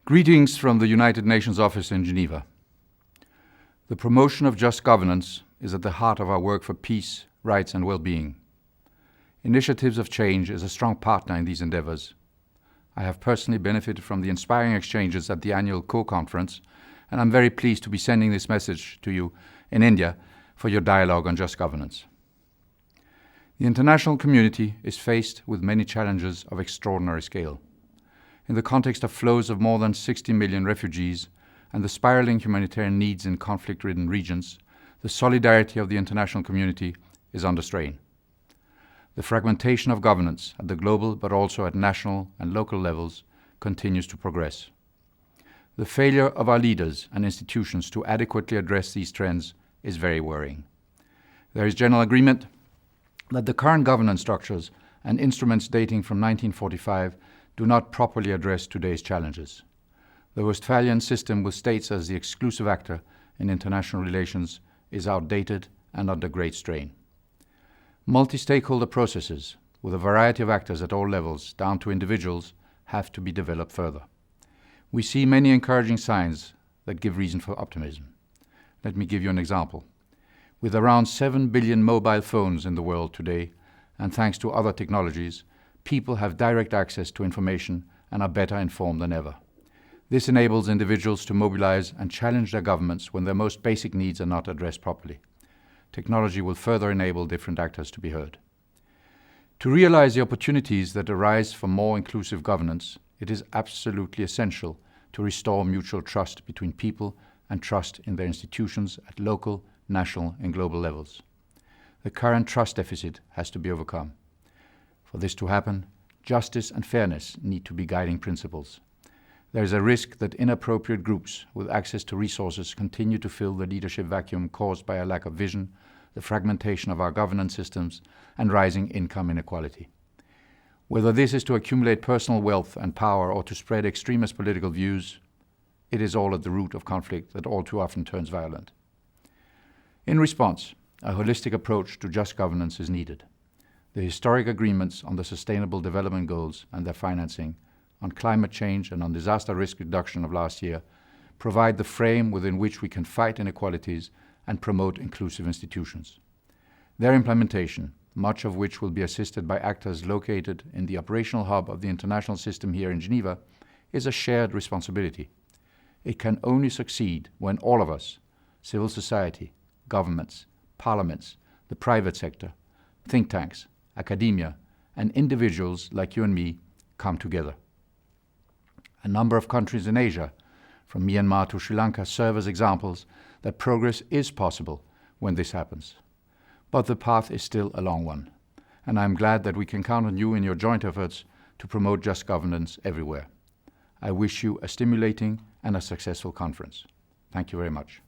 Greetings from the United Nations office in Geneva. The promotion of just governance is at the heart of our work for peace, rights and well-being. Initiatives of Change is a strong partner in these endeavors. I have personally benefited from the inspiring exchanges at the annual co-conference, and I'm very pleased to be sending this message to you in India for your dialogue on just governance. The international community is faced with many challenges of extraordinary scale. In the context of flows of more than 60 million refugees and the spiraling humanitarian needs in conflict-ridden regions, the solidarity of the international community is under strain. The fragmentation of governance at the global but also at national and local levels continues to progress. The failure of our leaders and institutions to adequately address these trends is very worrying. There is general agreement that the current governance structures and instruments dating from 1945 do not properly address today's challenges. The Westphalian system with states as the exclusive actor in international relations is outdated and under great strain. Multi-stakeholder processes, with a variety of actors at all levels, down to individuals, have to be developed further. We see many encouraging signs that give reason for optimism. Let me give you an example. With around 7 billion mobile phones in the world today, and thanks to other technologies, people have direct access to information and are better informed than ever. This enables individuals to mobilize and challenge their governments when their most basic needs are not addressed properly. Technology will further enable different actors to be heard. To realize the opportunities that arise from more inclusive governance, it is absolutely essential to restore mutual trust between people and trust in their institutions at local, national and global levels. The current trust deficit has to be overcome. For this to happen, justice and fairness need to be guiding principles. There is a risk that inappropriate groups with access to resources continue to fill the leadership vacuum caused by a lack of vision, the fragmentation of our governance systems, and rising income inequality. Whether this is to accumulate personal wealth and power or to spread extremist political views, it is all at the root of conflict that all too often turns violent. In response, a holistic approach to just governance is needed. The historic agreements on the Sustainable Development Goals and their financing, on climate change and on disaster risk reduction of last year, provide the frame within which we can fight inequalities and promote inclusive institutions. Their implementation, much of which will be assisted by actors located in the operational hub of the international system here in Geneva, is a shared responsibility. It can only succeed when all of us, civil society, governments, parliaments, the private sector, think tanks, academia, and individuals like you and me come together. A number of countries in Asia, from Myanmar to Sri Lanka, serve as examples that progress is possible when this happens. But the path is still a long one, and I am glad that we can count on you in your joint efforts to promote just governance everywhere. I wish you a stimulating and a successful conference. Thank you very much.